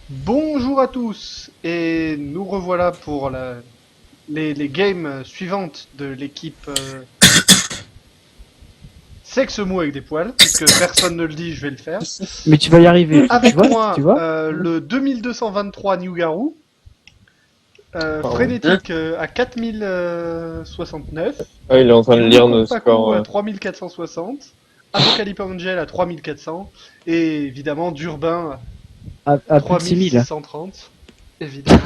Bonjour à tous et nous revoilà pour les games suivantes de l'équipe Sexe mou avec des poils, puisque personne ne le dit, je vais le faire. Mais tu vas y arriver. Avec tu vois, moi, tu vois le 2223 New Garou, Frénétique à 4069, Ah, il est en train de lire nos Paku scores. à 3460, Apocalypse Angel à 3400, et évidemment D'Urbain à plus de 6000. 3630, évidemment.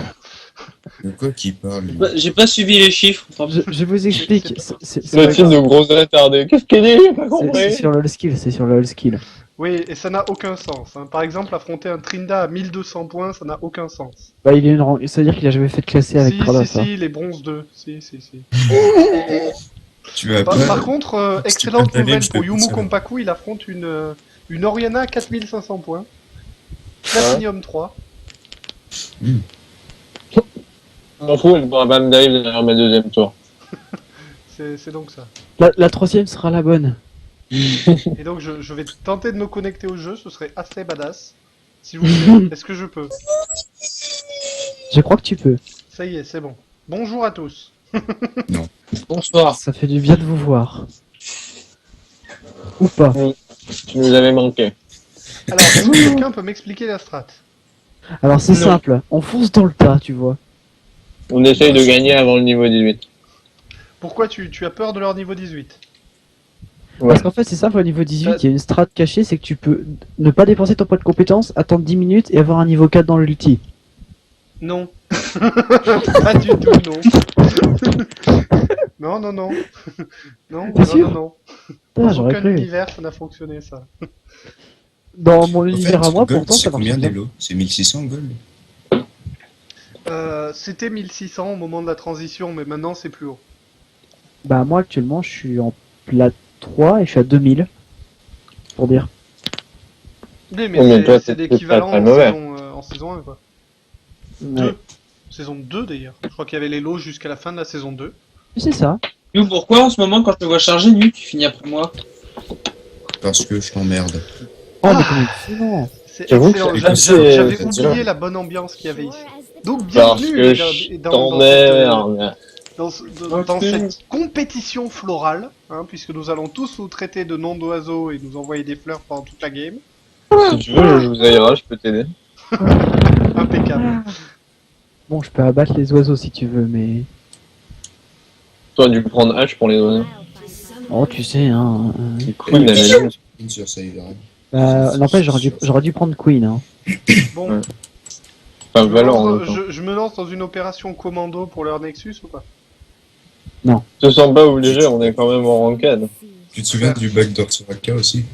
De quoi qu'il parle lui J'ai pas suivi les chiffres. Je vous explique. C'est Le pas film de grave. gros retardé. Qu'est-ce qu'il dit? J'ai pas C'est compris. sur le all skill, c'est sur le all skill. Oui, et ça n'a aucun sens. Hein. Par exemple, affronter un Trinda à 1200 points, ça n'a aucun sens. Bah, il est c'est-à-dire qu'il a jamais fait de classé avec Si, Kratos. si, les bronzes 2. Si. Tu vas Par, pas. par contre, si tu excellente peux t'aller, nouvelle je pour peux Yumu pas savoir. Kompaku, il affronte une Oriana à 4500 points. Platinum 3. Je m'en fous, elle pourra pas me dive derrière ma deuxième tour. C'est donc ça. La troisième sera la bonne. Et donc, je vais tenter de me connecter au jeu, ce serait assez badass. S'il vous plaît, est-ce que je peux? Je crois que tu peux. Ça y est, c'est bon. Bonjour à tous. Bonsoir. Ça fait du bien de vous voir. Ou pas. Tu nous avais manqué. Alors, est-ce que quelqu'un peut m'expliquer la strat? Alors c'est Non. simple. On fonce dans le tas, tu vois. On essaye de gagner avant le niveau 18. Pourquoi tu as peur de leur niveau 18? Ouais. Parce qu'en fait, c'est simple, au niveau 18, il y a une strat cachée, c'est que tu peux ne pas dépenser ton point de compétence, attendre 10 minutes et avoir un niveau 4 dans l'ulti. Non. Pas du tout, non. Non. Non, T'es sûr non. Ah, Dans j'aurais aucun cru. univers, ça n'a fonctionné, ça. Dans mon En univers fait, à moi, gold, pourtant, c'est ça marche combien bien. des lots? C'est 1600 gold? C'était 1600 au moment de la transition, mais maintenant c'est plus haut. Bah moi, actuellement, je suis en plat 3 et je suis à 2000. Pour dire. Oui, mais Oui, mais c'est toi, c'est t'es l'équivalent très mauvais. en saison 1, quoi. Ouais. Saison 2, d'ailleurs. Je crois qu'il y avait les lots jusqu'à la fin de la saison 2. C'est ça. Nous, pourquoi en ce moment, quand je te vois charger, nu, tu finis après moi? Parce que je t'emmerde. Oh, mais comment non. C'est J'avoue excellent. que J'avais c'est oublié dur. la bonne ambiance qu'il y avait ici. Donc, Parce bienvenue que les je gars, t'emmerde. dans cette compétition florale, hein, puisque nous allons tous nous traiter de noms d'oiseaux et nous envoyer des fleurs pendant toute la game. Si tu veux, je vous aillera, je peux t'aider. Impeccable. Bon, je peux abattre les oiseaux si tu veux, mais... Toi, dû prendre H pour les oiseaux. Oh, tu sais, hein... Les queens, elle a dit. Une sur Sailor. N'empêche, j'aurais dû prendre Queen, hein. Bon, Ouais. Enfin, Valor en même temps. je me lance dans une opération commando pour leur Nexus ou pas? Je te sens pas obligé, on est quand même en ranked. Tu te souviens du backdoor Soraka aussi?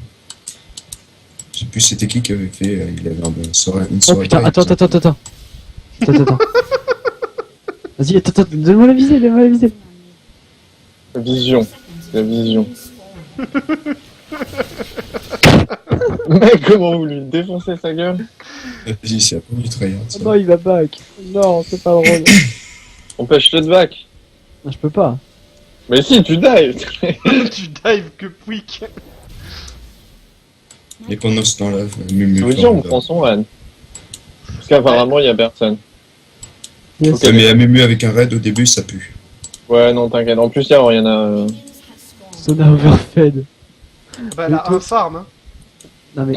Je sais plus c'était qui avait fait, il avait un bon une Oh Soraka. putain, il attends. Vas-y, attends, donne-moi la visée. Vision. La vision. Mec, comment vous lui défoncez sa gueule? Vas-y, c'est un peu du tryhard. ça. Non, il va back. Non, c'est pas drôle. Empêche-le de back. Non, je peux pas. Mais si, tu dives. Tu dives que quick. Et pendant ce temps-là, Mumu. Je vous dis, on prend son raid. Parce qu'apparemment, il y a personne. Yes. Ok. Mais à Mumu avec un raid au début, ça pue. Ouais, non, t'inquiète. En plus, il y en a... Sona overfed. Bah, elle a un farm, hein. Non mais...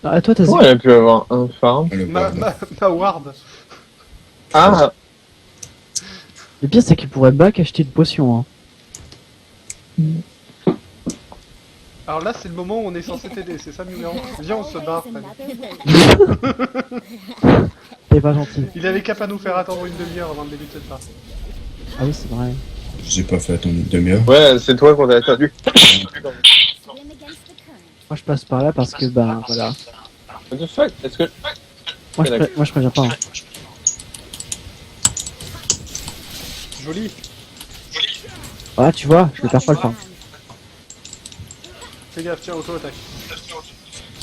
Ah, toi, t'as... Comment elle a pu avoir un farm? Ah, le Ma bordel. ward. Ah, Le pire, c'est qu'il pourrait back acheter une potion, hein. Alors là, c'est le moment où on est censé t'aider, c'est ça, numéro? Viens, on se barre, Fred. T'es pas gentil. Il avait qu'à pas nous faire attendre une demi-heure avant de débuter cette partie. Ah oui, c'est vrai. Je vous ai pas fait attendre une demi-heure. ouais, c'est toi qu'on a attendu. Moi, je passe par là parce que, bah, voilà. What the fuck? Est-ce que... Moi, je préviens pas, hein. Joli. Ah, tu vois, je vais faire pas le farm. Fais gaffe, tiens, auto-attaque.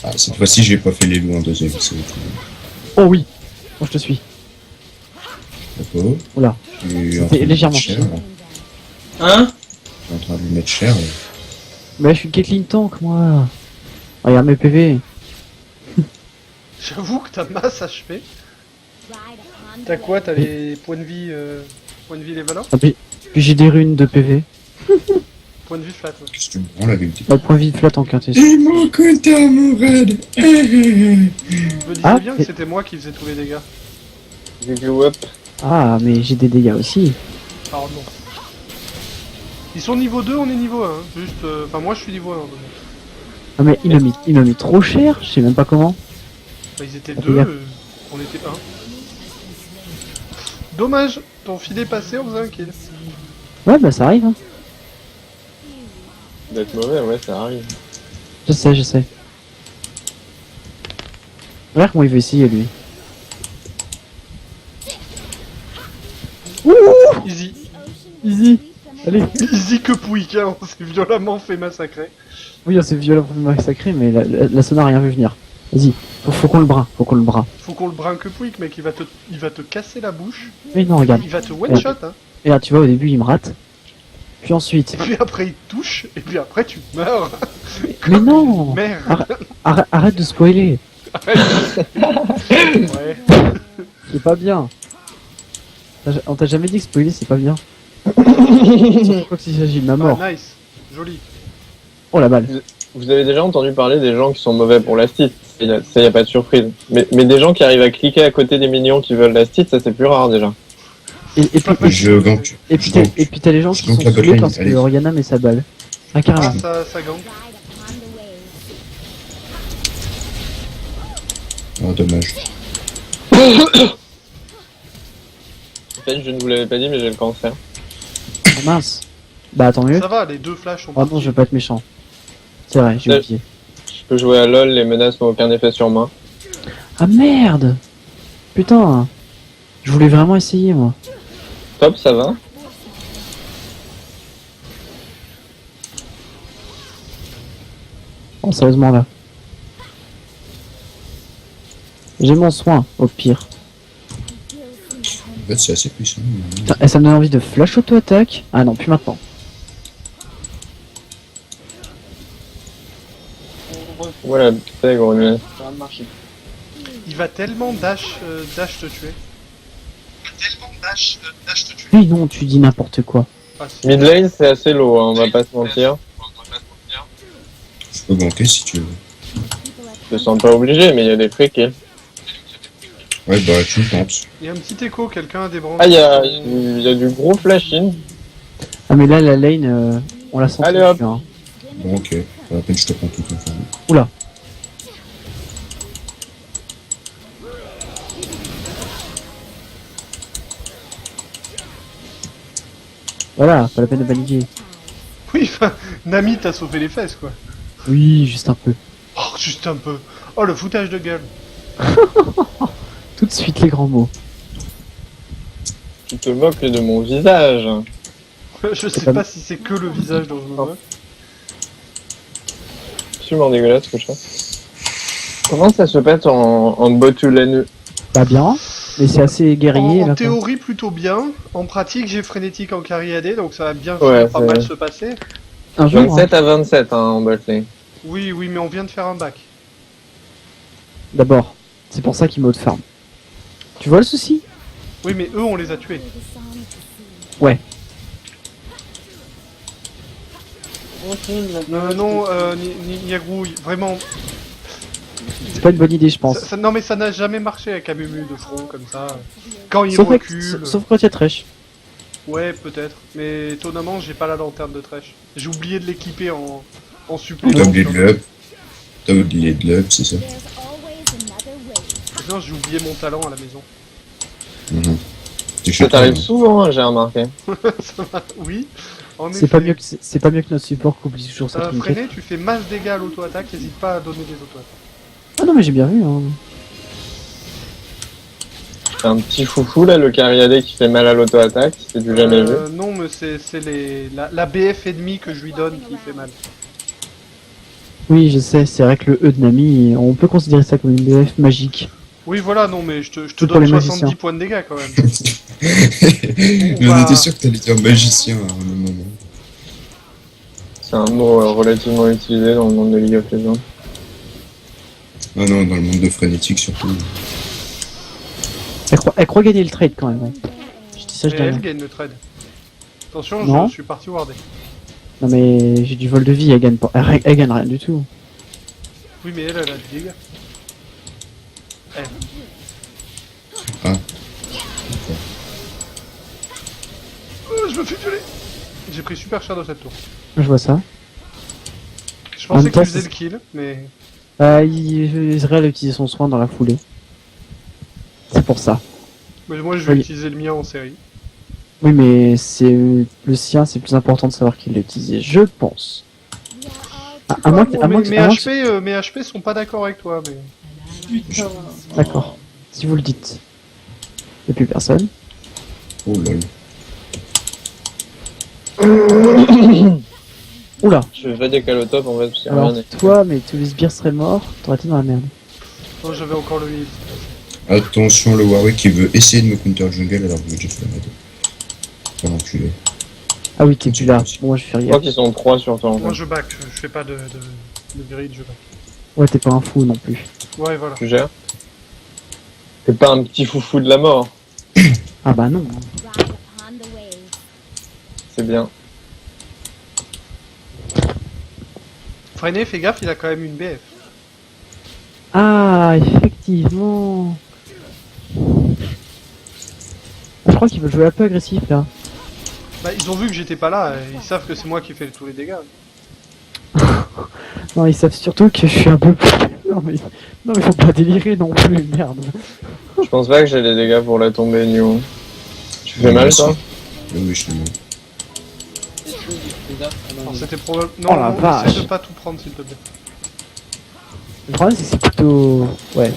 Ah, cette fois-ci, j'ai pas fait les loups en deuxième. C'est Oh oui. Moi, je te suis. d'accord. Oula. Je suis en train de C'était lui légèrement mettre cher, cher. là. Hein? Je suis en train de lui mettre cher. là. Mais je suis Caitlyn tank, moi. Regarde mes PV. J'avoue que t'as masse HP. T'as quoi? T'as les points de vie level up? Ah, puis j'ai des runes de PV. Point de vie flat. Ouais. Qu'est-ce que tu me prends la vérité? Pas de point vide flat en quintet. Et mon compteur, mon raid. Je me disais Ah, bien que mais- c'était moi qui faisais tous les dégâts. Yu-Gi-Oh! Up. Ah, mais j'ai des dégâts aussi. Pardon. Ils sont niveau 2, on est niveau 1. Hein. Juste, enfin moi je suis niveau 1. Donc. Ah, mais il m'a mis trop cher, je sais même pas comment. Bah, ils étaient Ah, 2, regarde. on était 1. Dommage, ton filet passé, on faisait un kill. Ouais, bah ça arrive, hein. D'être mauvais, ouais, ça arrive. Je sais. Regarde comment il veut essayer, lui. Easy. Easy. Allez. Easy que Pouic, hein, on s'est violemment fait massacrer. Oui, c'est violent pour me massacrer, mais la Sona a rien vu venir. Vas-y, faut qu'on le bras, Faut qu'on le brin que Pouic, mec, il va te casser la bouche. Mais non, regarde. Il va te one-shot, hein. Et là, tu vois, au début, il me rate. Puis ensuite... Et puis après il te touche, et puis après tu meurs. Mais non Merde. Arrête de spoiler. Ouais. C'est pas bien. On t'a jamais dit que spoiler, c'est pas bien. Surtout quand il s'agit de ma mort. Ah, nice. Joli. Oh la balle. Vous avez déjà entendu parler des gens qui sont mauvais pour la stit, ça y a pas de surprise. Mais des gens qui arrivent à cliquer à côté des minions qui veulent la stit, ça c'est plus rare déjà. Et puis, Je gank. et puis t'as les gens qui je gank sont la saoulés botlane, parce que allez. Oriana met sa balle. Ah Ah, carrément. ça gank. Oh, dommage. En fait, je ne vous l'avais pas dit, mais j'ai le cancer. Ah, mince. Bah tant mieux. Ça va, les deux flashs sont Oh non, je vais pas être méchant. C'est vrai, j'ai oublié. Je peux jouer à LoL, les menaces n'ont aucun effet sur moi. Ah merde. Putain. Je voulais vraiment essayer moi. Top, ça va. Oh sérieusement là. J'ai mon soin, au pire. En fait, c'est assez puissant. Putain, ça me donne envie de flash auto-attaque. Ah non, plus maintenant. Voilà, putain, gros nuage. Il va tellement dash te tuer. Mais non, tu dis n'importe quoi. Ah, si. Mid lane, c'est assez low, hein, on va pas se mentir. Je peux ganker si tu veux. Je me sens pas obligé, mais il y a des free kills. Ouais, bah, tu tentes. Il y a un petit écho, quelqu'un a des branches. Ah, il y a du gros flash-in. Ah mais là, la lane, on la sent Allez, plus, hop. hein. Bon, ok. Pas la peine, je te prends tout enfin. Oula. Voilà, pas la peine de paniquer. Oui, enfin, Nami t'a sauvé les fesses, quoi. Oui, juste un peu. Oh, juste un peu. Oh, le foutage de gueule. Tout de suite les grands mots. Tu te moques de mon visage. Je sais pas- pas si c'est que le visage dont je me moque. Absolument dégueulasse ce que je fais. Comment ça se passe en botulène? Pas bien, mais c'est assez guerrier En là. quoi. théorie, plutôt bien. En pratique, j'ai frénétique en carry AD, donc ça va bien Ouais, finir par c'est- mal se passer. Un jour, hein. 27 à 27 hein, en botlane. Oui, oui, mais on vient de faire un bac. D'abord, c'est pour ça qu'il mode farm. Tu vois le souci? Oui, mais eux, on les a tués. Ouais. Non, Niagou, vraiment. C'est pas une bonne idée, je pense. Non, mais ça n'a jamais marché avec Amumu de front comme ça. Quand il Sauf, recule. sauf quand il y a Thresh. Ouais, peut-être. Mais étonnamment, j'ai pas la lanterne de Thresh. J'ai oublié de l'équiper en supplément. T'as oublié de l'up. T'as oublié de l'up, c'est ça. Non, j'ai oublié mon talent à la maison. Mhm. T'es Ça chez toi, t'arrive hein. souvent, hein, j'ai remarqué. Ça va, oui. En C'est effet. pas mieux que c'est pas mieux que notre support qui oublie toujours ça. Freiné, tu fais masse dégâts à l'auto-attaque, n'hésite pas à donner des auto-attaques. Ah non mais j'ai bien vu. Hein. C'est un petit foufou là, le carriadé qui fait mal à l'auto-attaque, c'est du jamais vu. Non, mais c'est la BF ennemie que je lui donne qui fait mal. Oui, je sais. C'est vrai que le E de Nami, on peut considérer ça comme une BF magique. Oui, voilà, non, mais je te C'est pour donne les 70 magiciens. points de dégâts quand même. Mais on était sûr que t'allais dire magicien à un moment. C'est un mot relativement utilisé dans le monde de League of Legends. Ah non, dans le monde de Frénétique surtout. Elle croit gagner le trade quand même. Ouais. Je dis ça, je Et dis rien. elle gagne le trade. Attention, Non. je suis parti warder. Non mais j'ai du vol de vie, elle gagne pas. Elle gagne rien du tout. Oui, mais elle a des dégâts. Elle. Ah. Je me fais violer. J'ai pris super cher dans cette tour. Je vois ça. Je En même pensais temps, qu'il faisait c'est- le kill, mais... Israël a utilisé son soin dans la foulée. C'est pour ça. moi je vais Oui. utiliser le mien en série. Oui mais c'est le sien, c'est plus important de savoir qu'il l'a utilisé, je pense. À moins que... Bon, à moins que- mes, à moins que- mes HP sont pas d'accord avec toi, mais... D'accord. Si vous le dites. Y'a plus personne. Oh lol. Oula. Je vais décaler au top en fait, parce qu'il y a Alors rien. toi, mais tous les sbires seraient morts, t'aurais été dans la merde. Non, j'avais encore le heal. Attention, le Warwick qui veut essayer de me counter jungle alors que j'ai fait raid. Pas l'enculé. Ah oui, t'es plus là. Bon, moi je fais Je rien. crois qu'ils sont 3 sur toi en Moi fait. je back, je fais pas de grid, je back. Ouais, t'es pas un fou non plus. Ouais, voilà. Tu gères. T'es pas un petit foufou de la mort, Ah bah non. c'est bien. Freiné, fais gaffe, il a quand même une BF. Ah, effectivement. Je crois qu'ils veulent jouer un peu agressif là. Bah, ils ont vu que j'étais pas là, et ils savent que c'est moi qui fais tous les dégâts. Non, ils savent surtout que je suis un peu... Non mais faut pas délirer non plus, merde. Je pense pas que j'ai les dégâts pour la tomber, New. Tu fais Ouais, mal si. toi? Oui, je te mets. Alors c'était probable... Oh la Non, vache. essaie de pas tout prendre s'il te plaît. Le problème c'est que c'est plutôt... Ouais.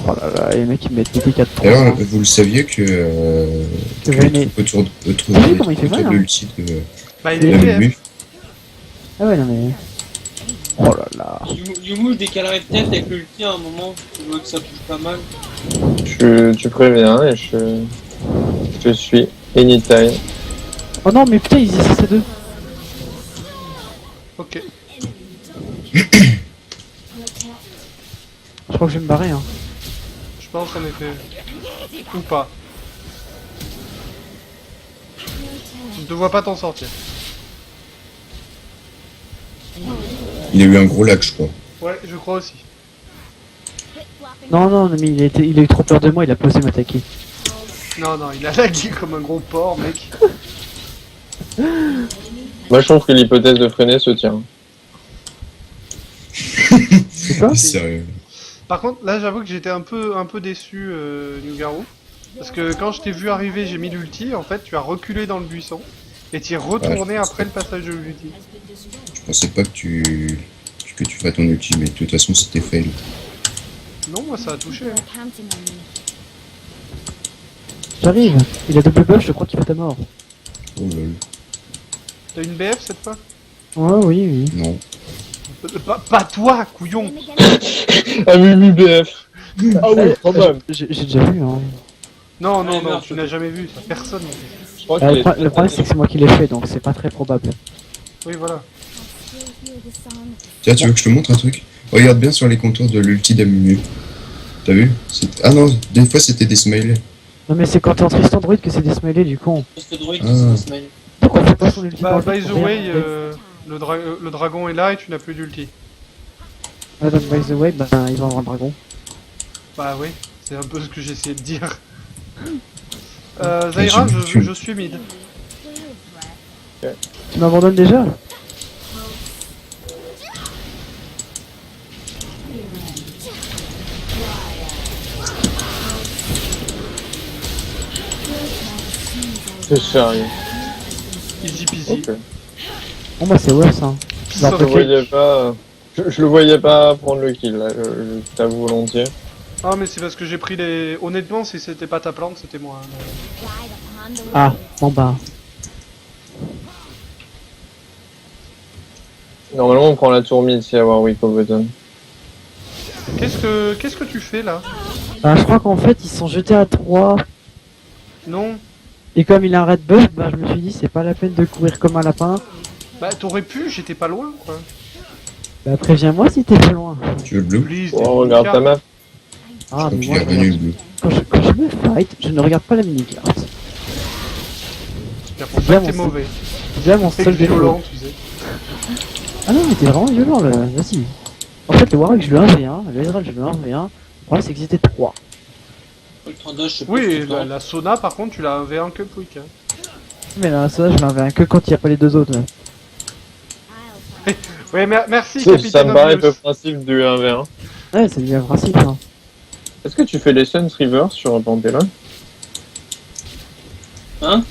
Oh là là, les mecs ils mettent des dégâts de D'ailleurs, 300. vous le saviez que Que les René- troupes autour Vous voyez comment il fait mal, de hein. l'ulti de Bah, il de est la BF. Mumu. Ah ouais non mais... Oh là là. Yumu décalerait peut-être avec le ulti à un moment, tu vois que ça bouge pas mal. Tu préviens et je suis anytime. Oh non mais putain ils essaient à deux. Ok. Je crois que je vais me barrer hein. Je pense en effet. Ou pas. Je ne te vois pas t'en sortir. Il a eu un gros lag, je crois. Ouais, je crois aussi. Non non mais il a eu trop peur de moi, il a pas osé m'attaquer. Non, non, il a lagué comme un gros porc, mec. Moi je trouve que l'hypothèse de freiner se tient. C'est quoi? Sérieux. Par contre, là, j'avoue que j'étais un peu déçu, Newgarou. Parce que quand je t'ai vu arriver, j'ai mis l'ulti, en fait, tu as reculé dans le buisson. Et tu es retourné Ouais. après le passage de l'ulti. Je pensais pas que tu ferais ton ulti, mais de toute façon, c'était fail. Non, moi, ça a touché. Hein. J'arrive. Il a double buff, je crois qu'il va ta mort. Oh lol. T'as une BF cette fois? Ouais oui oui. Non. Pas toi, couillon. Ah Mumu BF. Ah oui, quand même. J'ai déjà vu hein. Non, non, Ouais, non, merde, tu n'as jamais vu ça. Personne n'a fait ça. Je crois qu'il est Le problème c'est que c'est moi qui l'ai fait donc c'est pas très probable. Oui, voilà. Tiens, tu veux que je te montre un truc? Regarde bien sur les contours de l'ulti d'Amumu. T'as vu? Ah non, des fois c'était des smileys. Non mais c'est quand t'es en Tristan Druid que c'est des smileys du con. Parce que Droid, Ah. c'est des smileys. Pourquoi on fait pas son ulti Bah, dans le by vide the pour way, rien, le dragon est là et tu n'as plus d'ulti. Ah donc by the way, bah il va avoir un dragon. Bah oui, c'est un peu ce que j'essayais de dire. Zaira, je suis mid. Tu m'abandonnes déjà? C'est sérieux. Easy peasy. Ok. Bon bah c'est worse hein. Peace Bah, of Je ok. cake. voyais pas. Je le voyais pas prendre le kill là, je t'avoue volontiers. Ah, mais c'est parce que j'ai pris les... Honnêtement, si c'était pas ta plante, c'était moi. Hein. Ah, bon bah. Normalement on prend la tour mid si avoir Wick au button. Qu'est-ce que tu fais là? Bah je crois qu'en fait ils se sont jetés à 3. Non. Et comme il a un red buff, bah je me suis dit c'est pas la peine de courir comme un lapin. Bah, t'aurais pu, j'étais pas loin, quoi. Bah préviens-moi si t'es pas loin. Tu veux le blue? Please, Oh, regarde ta map. Ah, mais Donc il moi, est revenu le blue. quand je me fight, je ne regarde pas la mini-carte. C'est pour ça Bien, que t'es mon mauvais. C'est déjà mon C'est seul défaut. violent, tu sais. Ah non, mais t'es vraiment violent là, vas-y. En fait, le Warwick, je le 1v1, le Ezreal, je le 1v1. Le problème, c'est qu'ils étaient 3. Le 32, je sais pas Oui, ce et que c'est. la Sona, par contre, tu l'as 1v1 que quick. Hein. Mais là, ça, je l'enverrai que quand il n'y a pas les deux autres. Là. Ouais, merci, Ça capitaine me paraît Obvious. le principe du 1v1. Ouais, c'est bien le principe. Hein. Est-ce que tu fais les Suns River sur un Panthéon? Hein?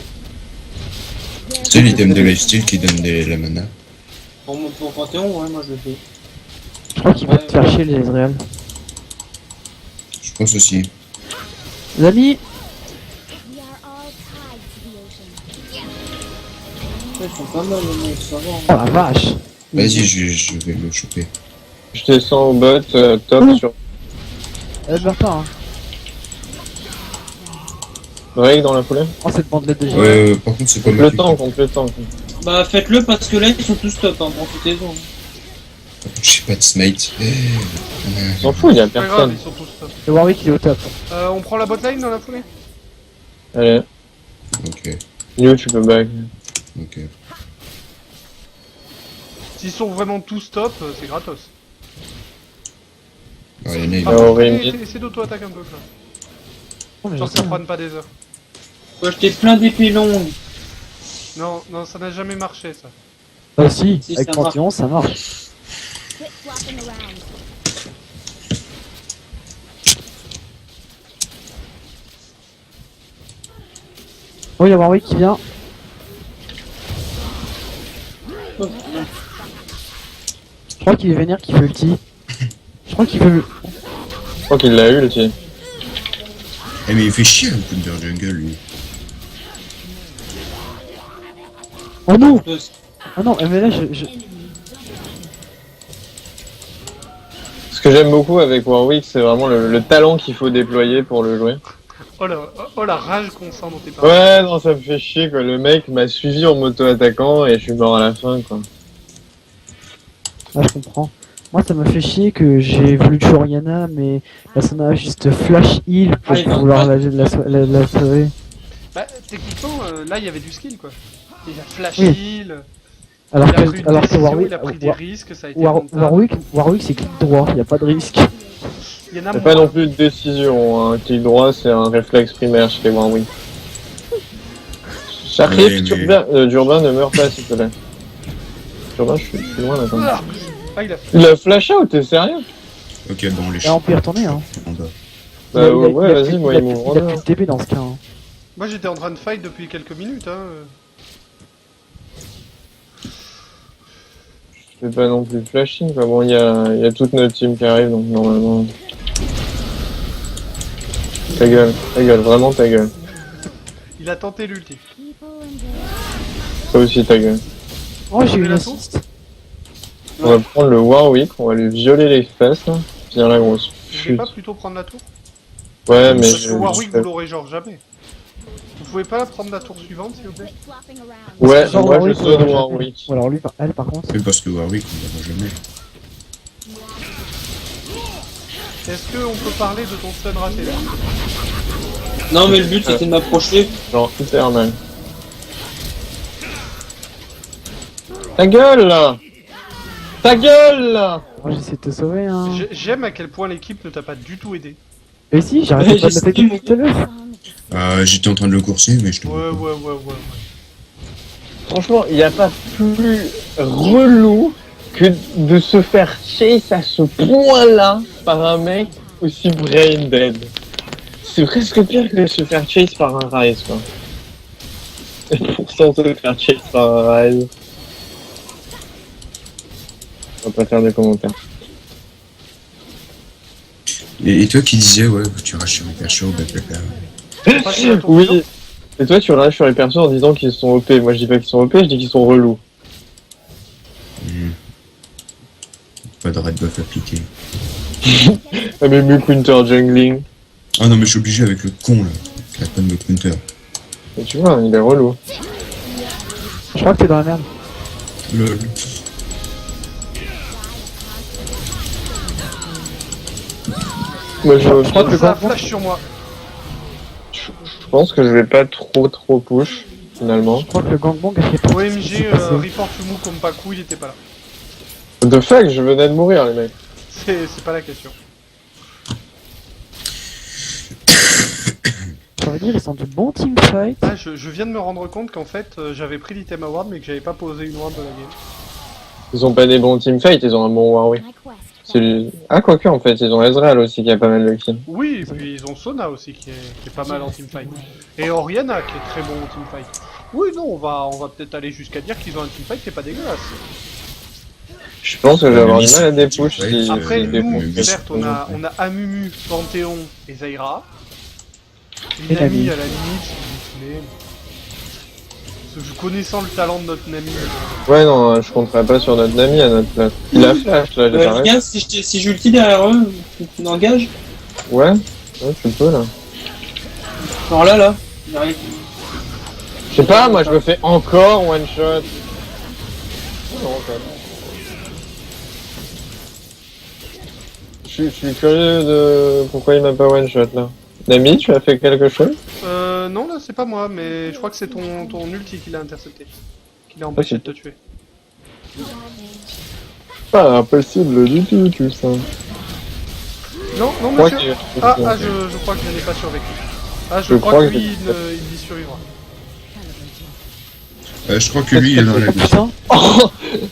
C'est l'item de lifesteal qui donne la mana. Pour Panthéon, ouais, moi je le fais. Je crois qu'ils vont te faire chier les Ezreal. Je pense aussi. Les amis, Ouais, ils sont pas mal, les mecs, ça va. oh la vache. Vas-y, je vais le choper. Je descends au bot, top sur Elle meurt pas, hein. Drake dans la foulée. Oh, cette bandelette de génie. Par contre, c'est pas Contre mal. le temps, contre le temps. Bah faites-le parce que là ils sont tous top, hein, profitez-en. J'ai pas de smite. On s'en fout, il y a C'est pas grave, personne. ils sont tous top. Le Warwick, il est au top. On prend la botlane dans la foulée? Allez, Ok, New, tu peux back. ok. S'ils sont vraiment tous top, c'est gratos. Ah, il y en a, il Par Ah, va. contre, Rémi. essaie d'auto-attaque un peu, là. Oh, mais Genre je que ça sais. prenne pas des heures. Faut acheter plein d'épées longues. Non, non, ça n'a jamais marché, ça. Ah si, Si, avec ça marche. Panthéon, ça marche. Quit flopping around. Oh, il y a Warwick qui vient. Je crois qu'il est vénère, qu'il veut ulti. Je crois qu'il veut... Je crois qu'il l'a eu, le tiens. Eh, mais il fait chier un peu de jungle, lui. Oh non. Deux. Ah non, mais là, je... Ce que j'aime beaucoup avec Warwick, c'est vraiment le talent qu'il faut déployer pour le jouer. Oh la rage qu'on sent dans tes paroles. Ouais, non, ça me fait chier, quoi. Le mec m'a suivi en moto-attaquant et je suis mort à la fin, quoi. Ah, je comprends. Moi, ça m'a fait chier que j'ai voulu tuer Oriana, mais la Sona a juste flash heal pour Ah, il va vouloir pas. la sauver. Bah, techniquement, là, il y avait du skill, quoi. Il a flash Oui. heal, Alors il a pris que, une alors que décision, Warwick, il a pris des risques, ça a été Warwick c'est clic droit, y a pas de risque. Il y en a C'est moins. pas non plus de décision, un clic droit, c'est un réflexe primaire chez les Warwick. J'arrive, Ouais, mais- Durban ne meurt pas, s'il te plaît. Durban, je suis loin là. quand même. Ah, il a Il a flash out, t'es sérieux? Ok, bon, les Et on peut y retourner, hein. en bas. Bah Il a- ouais, il a vas-y, plus- moi il a il plus- m'ouvre il a en plus deux. de TP dans ce cas. Hein. Moi, j'étais en train de fight depuis quelques minutes, hein. Je fais pas non plus flashing, quoi. Bon, il y a toute notre team qui arrive, donc normalement... Ta gueule, vraiment ta gueule. Il a tenté l'ulti. People and Toi aussi ta gueule. Oh, j'ai eu Prenez une la tour assist. On va prendre le Warwick, on va lui violer les fesses, là. Viens la grosse Je vais pute. pas plutôt prendre la tour? Ouais, mais... Parce que Warwick, vous l'aurez genre jamais. Vous pouvez pas prendre la tour suivante, s'il vous plaît? quit flopping around. Ouais, Genre moi je Warwick, zone jamais. Warwick. Ou alors lui, elle par contre. C'est parce que Warwick, on l'aura jamais. Est-ce qu'on peut parler de ton stun raté là? Non mais le but c'était de m'approcher. Genre hyper mal. Ta gueule là! Ta gueule là! Moi j'essaie de te sauver, hein. J'aime à quel point l'équipe ne t'a pas du tout aidé. Mais si, j'arrête pas de J'essaie l'attaquer de- depuis tout à l'heure. J'étais en train de le courser, mais je te Ouais. Franchement, il n'y a pas plus relou que de se faire chase à ce point-là par un mec aussi brain dead. C'est presque pire que de se faire chase par un Ryze, quoi. Et pourtant, se faire chase par un Ryze. On va pas faire de commentaires. Et toi qui disais, ouais, tu raches sur les persos, blablabla. Pas sur la tour Oui. suivante. Et toi, tu rages sur les persos en disant qu'ils sont OP. Moi, je dis pas qu'ils sont OP, je dis qu'ils sont relous. Pas de red buff appliqué. Ah, mais mieux counter jungling. Ah non, mais je suis obligé avec le con là, qui a pas de me counter. Et tu vois, il est relou. Je crois que t'es dans la merde. Lol. Moi, je crois que le Ça Gangbang- flash sur moi. pense que je vais pas trop push, finalement. Je crois que le gangbang a fait partie de ce qui s'est OMG, passé. report Fumu comme Paku, il était pas là. The fuck, je venais de mourir, les mecs. C'est pas la question. Ça veut dire ils sont du bon teamfight. Ah, je viens de me rendre compte qu'en fait, j'avais pris l'item award, mais que j'avais pas posé une round de la game. Ils ont pas des bons teamfights, ils ont un bon Warwick. My quest. Ah, quoique, en fait, ils ont Ezreal aussi qui a pas mal de kills. Oui, et puis ils ont Sona aussi qui est pas mal en teamfight. Et Oriana qui est très bon en teamfight. Oui, non, on va peut-être aller jusqu'à dire qu'ils ont un teamfight qui est pas dégueulasse. Je pense que je vais avoir du Miss- mal à des push Ouais, si Après, si des nous, push. certes, on a Amumu, Panthéon et Zaira. Et Nami, Nami. à la limite, si vous voulez. Parce que connaissant le talent de notre Nami. Ouais, non, je compterai pas sur notre Nami à notre place. Il a flash, là, j'ai Les pareil. gars, si j'ulti derrière eux, tu m'engages. Ouais, ouais, tu peux, là. Alors là, j'arrive. Je sais pas, moi, je me fais encore one shot. Non, en fait. Je suis curieux de pourquoi il m'a pas one shot là. Nami, tu as fait quelque chose? Non, là, c'est pas moi, mais je crois que c'est ton ulti qui l'a intercepté. Qui l'a empêché de te tuer. Pas impossible du tout ça. Non, non, Je crois monsieur. qu'il- Je crois que je n'ai pas survécu. Ah, je Je crois crois que que- lui, il y survivra. Je crois que lui, il est dans la Oh gauche. putain,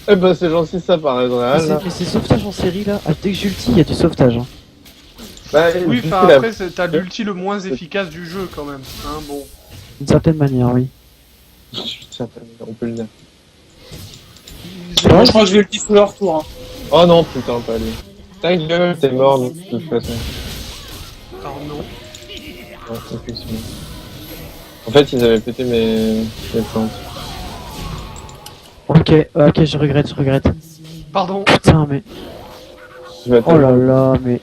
Eh ben c'est gentil ça par Ezreal. là. mais c'est sauvetage en série là. Ah, dès que j'ulti, il y a du sauvetage. Hein. Bah, Oui, du enfin coup, la- après, t'as l'ulti le moins efficace du jeu quand même. Hein, bon. D'une certaine manière, oui. Putain, on peut le dire. Moi, je crois que je vais ulti sous leur tour. Hein. Oh non, putain, pas lui. Ta gueule, t'es mort de toute façon. Alors non. Ouais, effectivement. En fait, ils avaient pété mes plantes. Ok, je regrette. Pardon. Putain, mais. Je vais Oh là là, mais.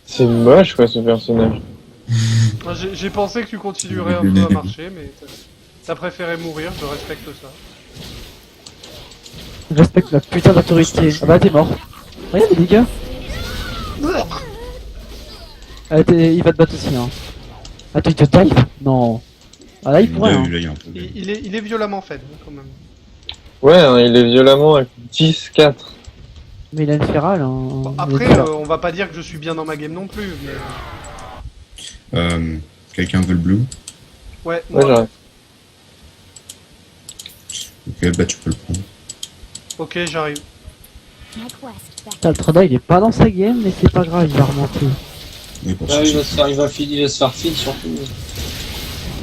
C'est moche quoi ce personnage. Moi, j'ai pensé que tu continuerais un peu à marcher, mais t'as préféré mourir, je respecte ça. Je respecte la putain d'autorité. Ah bah t'es mort. Regarde les dégâts. Ah, il va te battre aussi, hein. Attends, il te dive? Non. Ah là, il pourrait, hein. Là, il y a un problème. Il est violemment faible, quand même. Ouais, hein, il est violemment à 10-4. Mais il a une ferale, hein. Bon, Il a après, une ferale. on va pas dire que je suis bien dans ma game non plus, mais... Quelqu'un veut le blue? Ouais, Ouais, moi... j'arrive. Ok, bah tu peux le prendre. Ok, j'arrive. My quest. Back. Putain, le Trada, il est pas dans sa game, mais c'est pas grave, il va remonter. Oui, pour Là, ça, il va se faire feed surtout.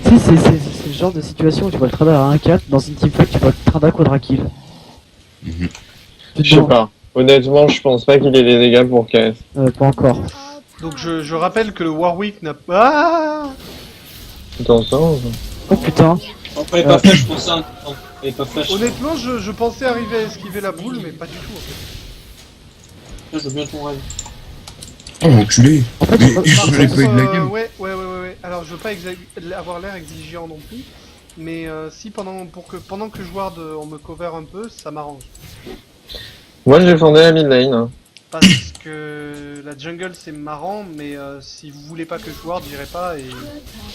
Tu sais, c'est le genre de situation où tu vois le Trada à 1-4, dans une teamfight, tu vois le Trada quadra kill. Mhm. Tu te Je sais demandes, pas. Honnêtement, je pense pas qu'il ait des dégâts pour KS. pas encore. Donc je rappelle que le Warwick n'a pas... Ah Tout ensemble. Oh putain. Après, il est pas flash pour ça. Non, il est pas flash. Là, Honnêtement, je pensais arriver à esquiver la boule, mais pas du tout, en fait. je veux bien ton rêve. Oh, enculé! En fait, Mais je- je l'ai pas eu de la ouais, game. ouais. Alors, je veux pas avoir l'air exigeant non plus, mais si pendant que je ward, on me cover un peu, ça m'arrange. Moi, je défendais la mid lane. Hein. Parce que la jungle c'est marrant, mais si vous voulez pas que je ward, j'irai pas et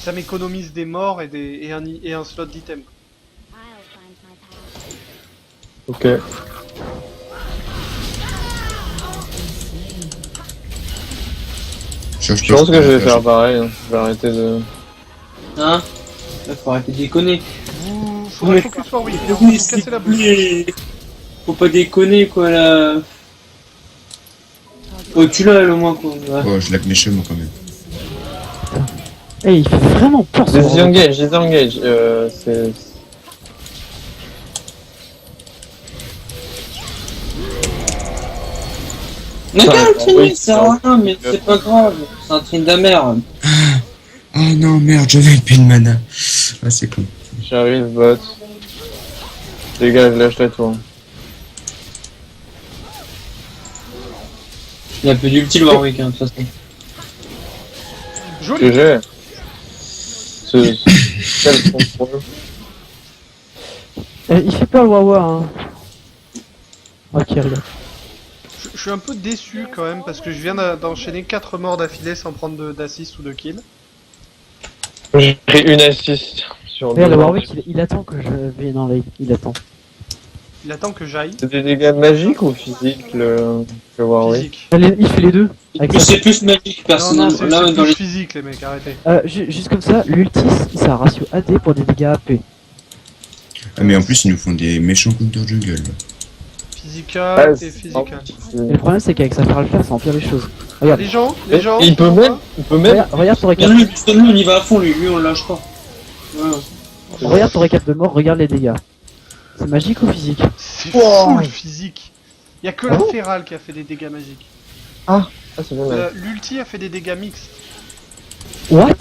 ça m'économise des morts et un slot d'item. I'll find my path. Ok. Je pense que je vais faire pareil. Hein. Je vais arrêter de. Hein? Là, faut arrêter de déconner. Faudrait Mais- focus Warwick, Oui, faut s'il casser la te boule. plaît. Faut pas déconner quoi là. Oh, tu l'as elle, au moins quoi. Ouais. Oh, je lag mes cheveux, moi, quand même. Eh, il fait vraiment peur ce Warwick. Disengage. C'est. Mais Ça, regarde, oui, ça sert à rien, mais c'est pas grave. C'est un train d'amer. Oh non, merde, j'avais une pile de mana. Ah, c'est con. J'arrive, bot. Dégage, lâche la tour. Il a peu d'ulti le Warwick, hein, de toute façon. Joli. GG. Quel contrôle. Il fait peur le Wawa, hein. Ok, regarde. suis un peu déçu quand même parce que je viens d'enchaîner 4 morts d'affilée sans prendre d'assist ou de kill. J'ai pris une assist sur Regarde, deux. le Warwick, il attend que je vienne en lane. Il attend. Il attend que j'aille. C'est des dégâts magiques ou physiques le Warwick? Physique. Il fait les deux. Avec sa- C'est plus magique, Non, non, personnellement. c'est Là, dans plus les... physique les mecs, arrêtez. Juste comme ça, l'ultis, c'est un ratio AD pour des dégâts AP. Ah, mais en plus, ils nous font des méchants counter jungle. là. Physical et physical. Et le problème, c'est qu'avec sa feral class, ça empire les choses. Regarde, Les gens, Il peut même, regarde ton récap. Lui, on y va à fond, lui on le lâche pas. Ouais. Regarde ton récap de mort, regarde les dégâts. C'est magique ou physique? C'est Wow. full physique. Y a que la Oh. Feral qui a fait des dégâts magiques. Ah, c'est bien. L'ulti a fait des dégâts mixtes. What?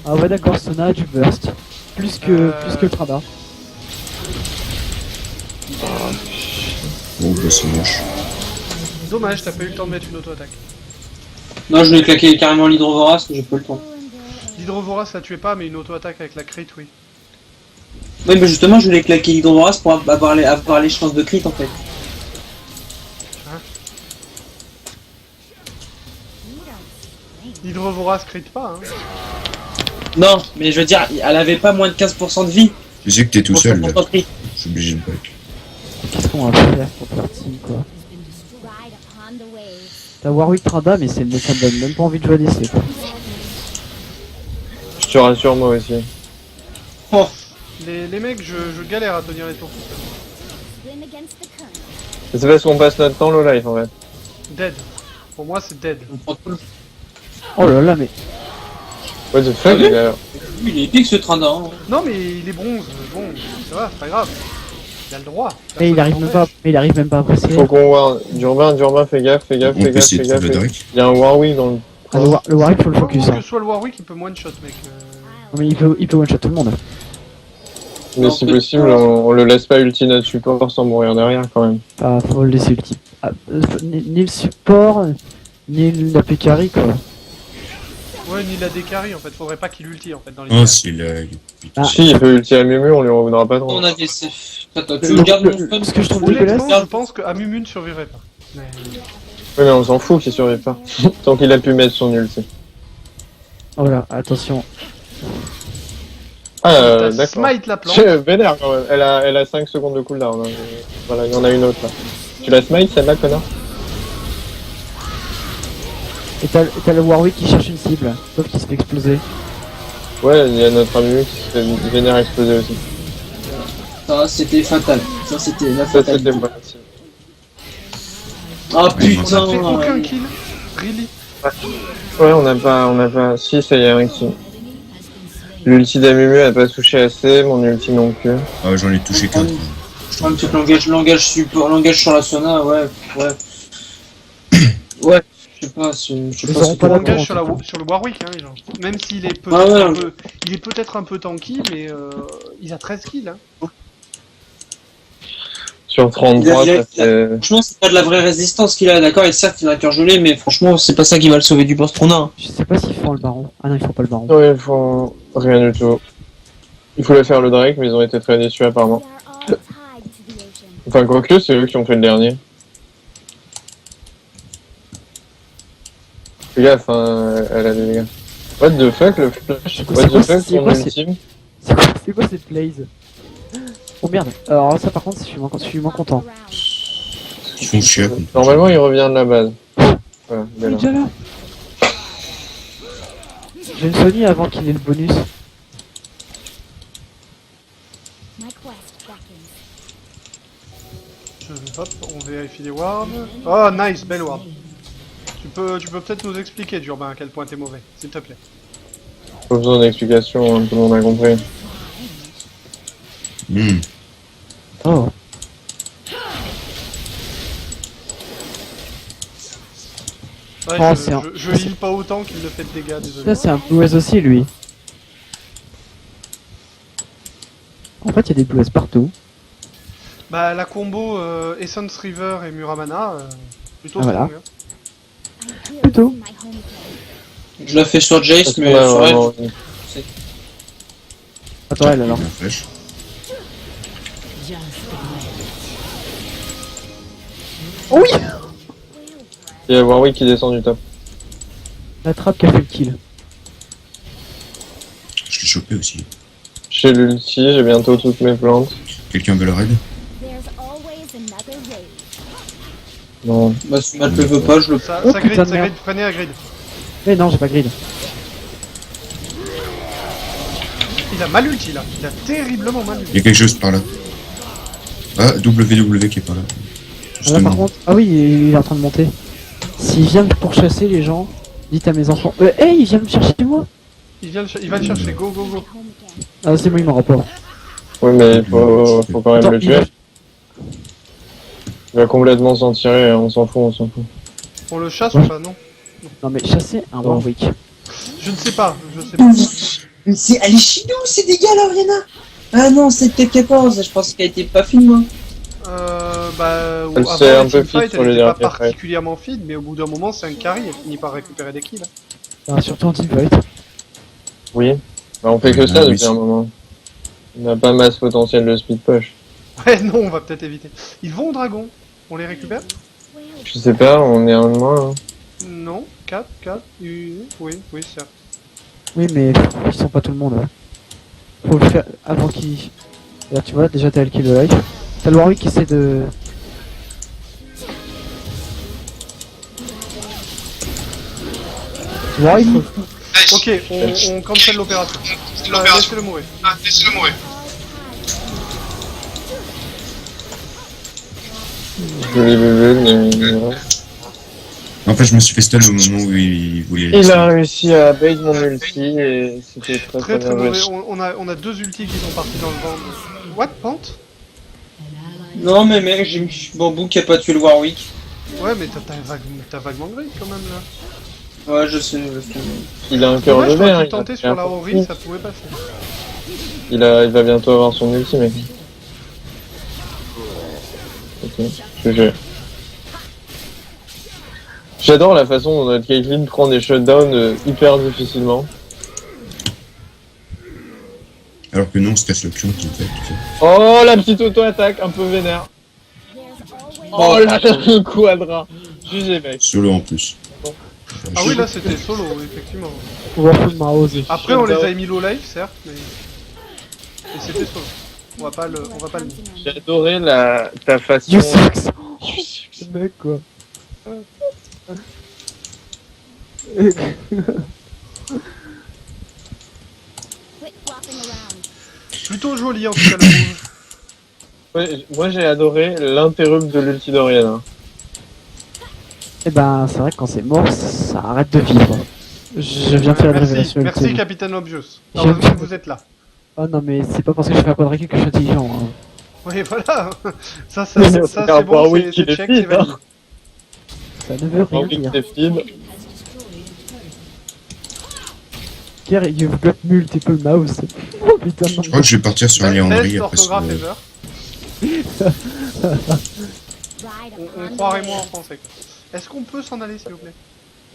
Ah ouais d'accord, Sona a du burst. Plus que le Trada. Oh, bah, c'est moche. Dommage, t'as pas eu le temps de mettre une auto-attaque. Non, je vais claquer carrément l'hydrovorace, j'ai pas le temps. L'hydrovorace la tuait pas, mais une auto-attaque avec la crit, oui. Oui, mais justement, je voulais claquer l'hydrovorace pour avoir les chances de crit en fait. L'hydrovorace crit pas, hein. Non, mais je veux dire, elle avait pas moins de 15% de vie. Je sais que t'es tout pour seul son là. temps de crit. Je suis obligé de back. Qu'est-ce qu'on va faire pour faire team quoi? Ride upon the wave. T'as Warwick Trada mais ça me donne même pas envie de jouer à DC quoi. Je te rassure moi aussi. Oh, Les mecs, je galère à tenir les tours. Swim against the current. C'est parce qu'on passe notre temps low life en fait. Dead. Pour moi, c'est dead. on prend tout le... Oh là là mais... What the fuck, Ah oui. les gars. Il est épique ce train d'un. Non, mais il est bronze. Bon, ça va, c'est pas grave. Il a le droit. Mais il Personne arrive même pas, l'empêche. mais il arrive même pas à apprécier. Faut qu'on voit. Durban, fais gaffe, On peut essayer de trouver fais gaffe. Drake. Il y a un Warwick dans le. Ah, le Warwick faut le focus Que hein. ce soit le Warwick, il peut one shot, mec. Non, mais il peut one shot tout le monde. Mais si possible, on le laisse pas ulti notre support sans mourir derrière quand même. Ah, faut le laisser ulti. Ni le support, ni la Pekari quoi. Ouais, ni la décarie en fait. Faudrait pas qu'il ulti en fait dans les Oh, cas. c'est là. Ah. Si, il peut ulti à Mumu, on lui reviendra pas trop. On a des safe. Attends, tu gardes mon stun. Ce que je trouve Honnêtement, dégueulasse, je pense que Amumu ne survivrait pas. Mais... Oui, mais on s'en fout qu'il survive pas. Tant qu'il a pu mettre son ulti. oh là, attention. Ah, T'as d'accord. smite la plante. C'est vénère quand même. Elle a 5 secondes de cooldown. Hein. Voilà, il y en a une autre là. Tu la smite celle-là, connard? Et t'as le Warwick qui cherche une cible, sauf qu'il se fait exploser. Ouais, il y a notre ami qui se fait vénère exploser aussi. Ça, c'était fatal. Ça, c'était la Ça, c'était fatalité. bon. Ah On a fait putain. aucun kill. Really. Ouais, on n'a pas. Si, ça y est, un qui. L'ulti d'Amumu a pas touché assez, mon ulti non plus. Ah, j'en ai touché qu'un. Un petit langage support, langage sur la Sona, ouais. Ouais, je sais pas, je sais Ils pas auront ce pas que- la Langage courante. sur le Warwick, hein, les gens. Même s'il est peut-être Ah ouais, un peu, il est peut-être un peu tanky, mais il a 13 kills. Hein. Sur 33, Il a- ça fait. Franchement, c'est pas de la vraie résistance qu'il a, d'accord, et certes, il a un cœur gelé, mais franchement, c'est pas ça qui va le sauver du boss qu'on a. Hein. Je sais pas s'ils font le baron. Ah non, ils font pas le baron. Non, il faut. Rien du tout. Il fallait faire le Drake, mais ils ont été très déçus apparemment. We are all tied to the ocean. Enfin, quoique, c'est eux qui ont fait le dernier. Fais gaffe, hein, elle a des dégâts. What the fuck, le flash? What the fuck, c'est ton quoi, ultime? C'est quoi cette blaze? Oh merde. Alors ça par contre, je suis moins content. Ils font chier. Normalement, il revient de la base. Voilà, il est Il est là. déjà là. J'ai une Sony avant qu'il ait le bonus. My quest beckons. Hop, on vérifie les wards. Oh, nice, belle ward. Tu peux peut-être nous expliquer, Durban, à quel point t'es mauvais, s'il te plaît. Pas besoin d'explication, hein, tout le monde a compris. Oh. Ouais, Oh, je, c'est un- je heal pas autant qu'il ne fait de dégâts, désolé. Ça c'est un Blues aussi lui. En fait il y a des Blues partout. Bah, la combo Essence River et Muramana, plutôt Ah, voilà. strong, hein. I'm here Plutôt. in my home place. Je la fais sur Jace, Parce mais qu'on a sur elle, vraiment- Attends elle alors. La flèche. Oui. Il y a Warwick qui descend du top. La trappe qui a fait le kill. Je l'ai chopé aussi. J'ai l'ulti, j'ai bientôt toutes mes plantes. Quelqu'un veut le raid? There's always another way. Non. Bah, si Matt le veut pas, je le Ça, Oh, ça grid, putain de ça merde. grid, prenez la grid. Mais non, j'ai pas grid. Il a mal ulti là, il a terriblement mal ulti. Il y a quelque chose par là. Ah, WW qui est par là. Ah, là, Justement. par contre, ah oui, il est en train de monter. S'il vient pour chasser les gens, dites à mes enfants. Hey, il vient me chercher moi. Il va le chercher, go go go. Home again. Ah, c'est bon, il m'en rapporte. Oui, mais faut quand même Attends, le tuer. Il va complètement s'en tirer, on s'en fout, on s'en fout. On le chasse ou pas? Non. Non mais chasser un Warwick. Je ne sais pas, je sais pas. C'est elle est chez nous, ces dégâts là, Oriana. Ah non, c'est TK14, je pense qu'elle était pas fine moi. Bah, Elle avant s'est la un peu teamfight, feed sur elle les était pas derniers fights. particulièrement feed, mais au bout d'un moment, c'est un carry, elle finit par récupérer des kills. Ah, surtout en teamfight. Oui. Bah, on fait que Ah, ça oui, depuis un moment. On n'a pas masse potentiel de speed push. Ouais, non, on va peut-être éviter. Ils vont au dragon, on les récupère? Je sais pas, on est un de moins. Hein. Non, 4, oui, certes. Oui mais ils sont pas tout le monde. Ouais. Faut le faire avant qu'il... Là tu vois, déjà t'as le kill de life. T'as le Warwick qui essaie de... Warwick faut... Ok, on cancel l'opération. Laissez-le mourir. Je l'ai vu, mais... ouais. En fait, je me suis fait stun au moment où il voulait. Il a réussi à bait mon ulti et c'était très Très bien très mauvais, joué. on a deux ultis qui sont partis dans le vent. What, Pente? Non mais mec, j'ai mis Bambou qui a pas tué le Warwick. Ouais, mais t'as vaguement grid quand même là. Ouais, je sais. Il a un cœur Dommage, de mer. t'aurais pu il a tenter fait sur un la peu Ori, fou. ça pouvait passer. Il va bientôt avoir son ulti, mec. Ok, GG. J'adore la façon dont notre Caitlyn prend des shutdowns hyper difficilement. Alors que non, on se casse le cul, en fait. Oh, la petite auto-attaque, un peu vénère. There's always Oh là, le quadra. GG, mec. Solo en plus. Ah oui, là c'était solo, effectivement. Warful m'a osé. Après, on les a mis low life, certes, mais. Et c'était solo. On va pas le mettre. J'ai adoré ta façon. You sucks. Ce mec quoi. quit flopping around. Plutôt joli en tout cas le move. Ouais, moi j'ai adoré l'interrupt de l'ulti d'Oriana. Et ben c'est vrai que quand c'est mort, ça arrête de vivre. Je viens de faire une Merci, révélation merci ultime. Capitaine Obvious. J'aime Heureusement que bien. vous êtes là. Oh non mais c'est pas parce que je fais un quadrique que je suis intelligent. Hein. Oui, voilà. Ça Mais c'est par bon, rapport à Wick, c'est il est check, feed, c'est validé. Ça ne veut rien Warwick dire. c'est feed. Pierre, you've got multiple mouse. Oh putain non. Je crois que je vais partir sur un Léandry Best après ce. orthographe ever. Ride On upon croirait the moins en wave. français. Est-ce qu'on peut s'en aller s'il vous plaît?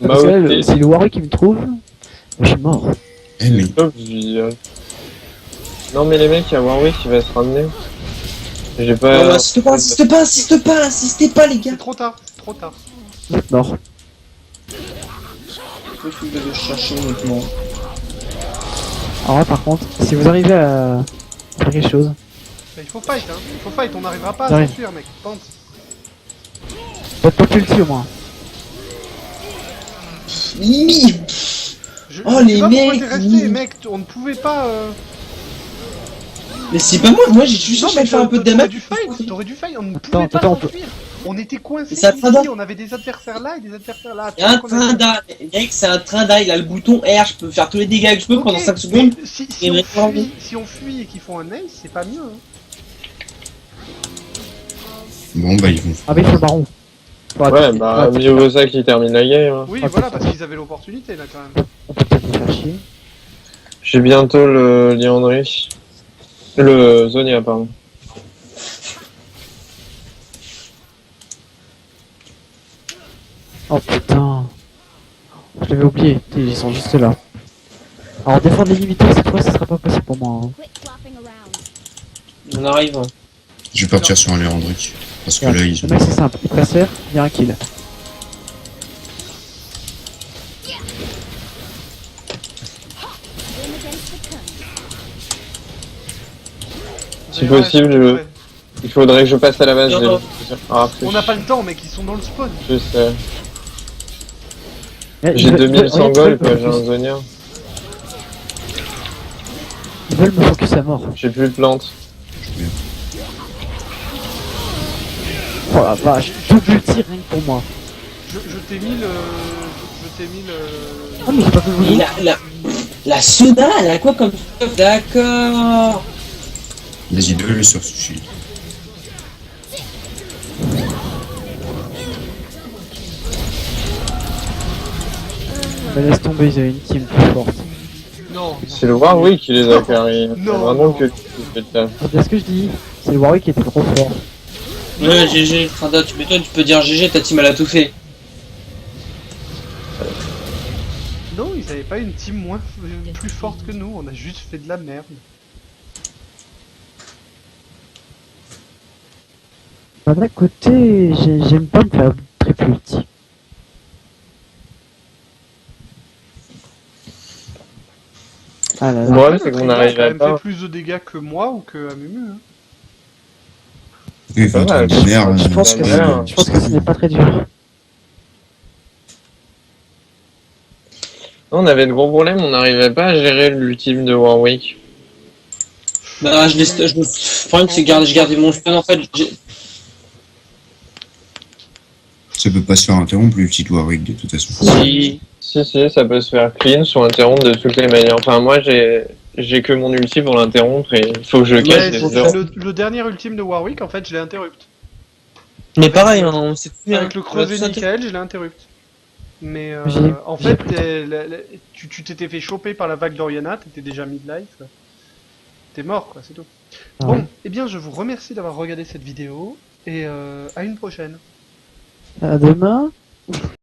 Parce que là, Mao, si le Warwick qui me trouve, je suis mort. Eh, mais. top, je dis, non mais les mecs, il y a Warwick qui va se ramener. J'ai Non, pas... mais insistez pas, insistez pas les gars. C'est trop tard, c'est trop tard. Vous êtes mort. Faut que je vais chercher honnêtement. Alors là par contre, si vous arrivez à faire quelque chose, Mais il faut fight, hein. Il faut fight, on n'arrivera pas à J'arrive. s'enfuir mec. Pense. faites pas ulti au moins. Mimi. Je Oh, sais les pas pourquoi mecs, t'es resté oui. mec, on ne pouvait pas. Mais c'est pas moi j'ai juste cherché à faire un peu de t'aurais damage. dû fight, t'aurais dû fight, on ne Attends, pouvait pas attends, on peut- s'enfuir. On était coincés C'est un ici, train on avait des adversaires là et des adversaires là. Il y a un Donc, on a- train d'ail, mec, c'est un train d'ail, il a le bouton R, je peux faire tous les dégâts que je peux Ok, pendant 5 secondes. mais si Et on maintenant, fuit, si on fuit et qu'ils font un ace, c'est pas mieux. Hein. Bon, bah, ils vont. Ah mais il faut le baron. Ouais, bah, mieux vaut ça qui termine la game. Hein. Oui, Ah, voilà, c'est parce qu'ils avaient l'opportunité là quand même. On peut peut-être me faire chier. J'ai bientôt le Liandry. Le Zonia, pardon. Oh putain. Je l'avais oublié, ils sont juste là. Alors défendre les limiteurs cette fois, ce sera pas possible pour moi. Hein. Quit flopping around. On arrive. Je vais partir sur un Léandry. Parce que Regarde, là, ils le ont. mec c'est simple, il préfère, il y a un kill. Win against the current. Si possible, il faudrait que je passe à la base. Non. On n'a pas le temps, mec, ils sont dans le spawn. Je sais. Ils J'ai veulent- 2100 regarde, gold, ils quoi, veulent j'ai un me focus- zonia. Ils veulent me focus à mort. J'ai plus de plantes. Oh la vache, double ulti rien que pour moi. Je t'ai mis le... Je t'ai mis le... Ah mais j'ai pas pu vous Et dire. la soda, elle a quoi comme stuff? D'accord. Vas-y, donne-le sur ce shield. Mais laisse tomber, ils avaient une team plus forte. Non. C'est le Warwick qui les a carrés. C'est Non, vraiment non. que lui qui fait le taf. C'est ce que je dis, c'est le Warwick qui était trop fort. Ouais, GG, Frada, tu m'étonnes, tu peux dire GG, ta team elle a tout fait. Non, ils avaient pas une team plus forte que nous, on a juste fait de la merde. Bah, d'un côté, j'aime pas me faire triple ulti. Ah là Le là. problème, Après, c'est le qu'on Trigger a n'arrive quand à même pas. fait plus de dégâts que moi ou que Amumu. Hein. Oui, enfin, Pas mal, t'as une merde. Je pense que c'est bien. je pense que ce n'est pas très dur. Non, on avait de gros problèmes, on n'arrivait pas à gérer l'ultime de Warwick. Bah, le problème c'est que j'ai gardé mon stun en fait. Ça peut pas se faire interrompre le petit Warwick de toute façon. Si. Si, ça peut se faire clean ou interrompre de toutes les manières. Enfin, moi, j'ai que mon ulti pour l'interrompre et il faut que je cache Ouais, les c'est heures. le dernier ultime de Warwick, en fait, je l'ai interrupt. Mais pareil, hein, on s'est fait Avec le creusé ça, Michael, je l'ai interrupt. Mais J'ai- en j'ai fait, pris- tu t'étais fait choper par la vague d'Oriana, t'étais déjà mid-life. T'es mort, quoi, c'est tout. Ah Bon, ouais. eh bien, je vous remercie d'avoir regardé cette vidéo et à une prochaine. À demain.